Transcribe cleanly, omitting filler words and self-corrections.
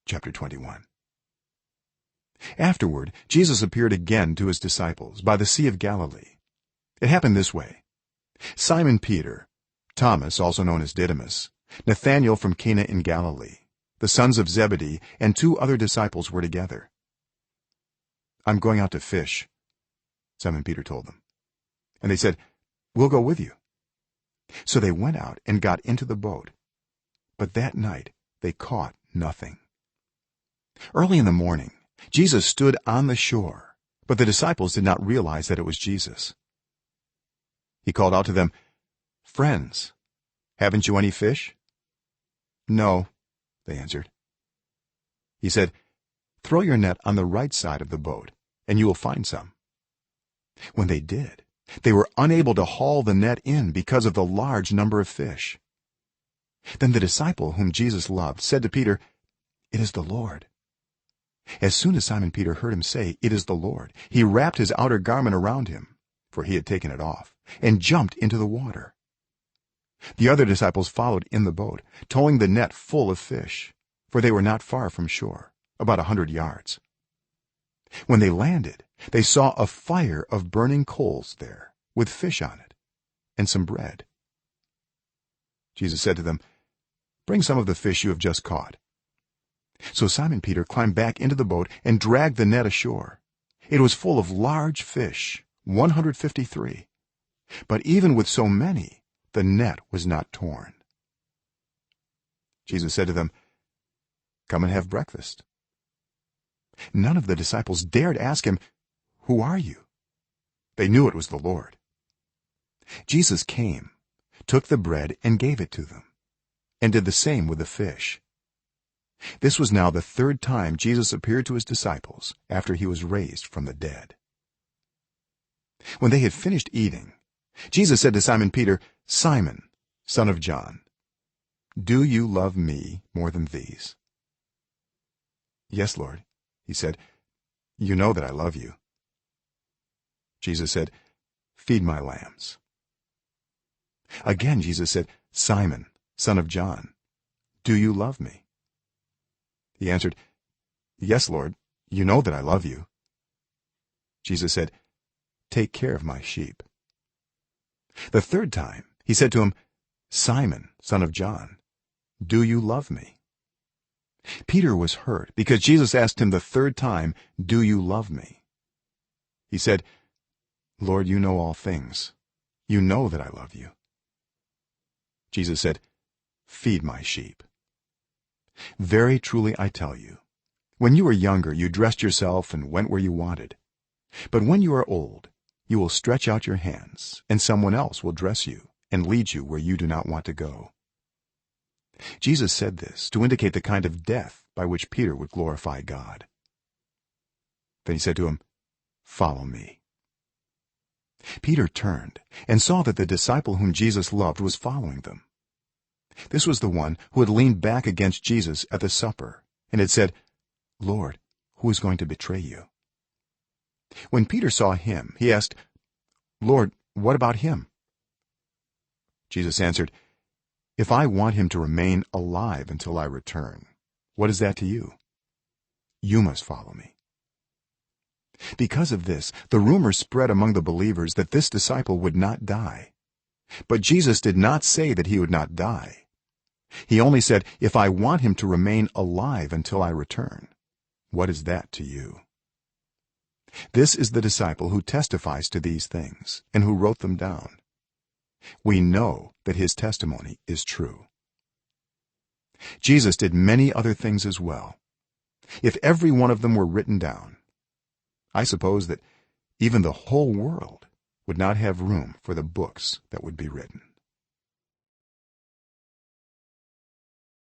chapter 21. Afterward Jesus appeared again to his disciples by the sea of Galilee. It happened this way: Simon Peter, Thomas also known as Didymus, Nathanael from Cana in Galilee, the sons of Zebedee, and two other disciples were together. "I'm going out to fish," Simon Peter told them. And they said, "We'll go with you." So they went out and got into the boat, but that night they caught nothing. Early in the morning Jesus stood on the shore, but the disciples did not realize that it was Jesus. He called out to them, "Friends, haven't you any fish?" "No," they answered. He said, "Throw your net on the right side of the boat and you will find some." When they did, they were unable to haul the net in because of the large number of fish. Then the disciple whom Jesus loved said to Peter, "It is the Lord." As soon as Simon Peter heard him say, "It is the Lord," he wrapped his outer garment around him, for he had taken it off, and jumped into the water. The other disciples followed in the boat, towing the net full of fish, for they were not far from shore, about 100 yards. When they landed, they saw a fire of burning coals there, with fish on it and some bread. Jesus said to them, "Bring some of the fish you have just caught." So Simon Peter climbed back into the boat and dragged the net ashore. It was full of large fish, 153, but even with so many the net was not torn. Jesus said to them, "Come and have breakfast." None of the disciples dared ask him, "Who are you?" They knew it was the Lord. Jesus came, took the bread and gave it to them, and did the same with the fish. This was now the third time Jesus appeared to his disciples after he was raised from the dead. When they had finished eating, Jesus said to Simon Peter, "Simon, son of John, do you love me more than these?" "Yes, Lord," he said, "you know that I love you." Jesus said, "Feed my lambs." Again Jesus said, "Simon, son of John, do you love me?" He answered, "Yes, Lord, you know that I love you." Jesus said, "Take care of my sheep." The third time he said to him, "Simon, son of John, do you love me?" Peter was hurt because Jesus asked him the third time, "Do you love me?" He said, "Lord, you know all things. You know that I love you." Jesus said, "Feed my sheep. Very truly I tell you, when you were younger you dressed yourself and went where you wanted, but when you are old you will stretch out your hands and someone else will dress you and lead you where you do not want to go." Jesus said this to indicate the kind of death by which Peter would glorify God. Then he said to him, "Follow me." Peter turned and saw that the disciple whom Jesus loved was following them. This was the one who had leaned back against Jesus at the supper and had said, "Lord, who is going to betray you?" When Peter saw him, he asked, "Lord, what about him?" Jesus answered, "If I want him to remain alive until I return, what is that to you? You must follow me." Because of this, the rumor spread among the believers that this disciple would not die. But Jesus did not say that he would not die. He only said, "If I want him to remain alive until I return, what is that to you?" This is the disciple who testifies to these things and who wrote them down. We know that his testimony is true. Jesus did many other things as well. If every one of them were written down, I suppose that even the whole world would not have room for the books that would be written.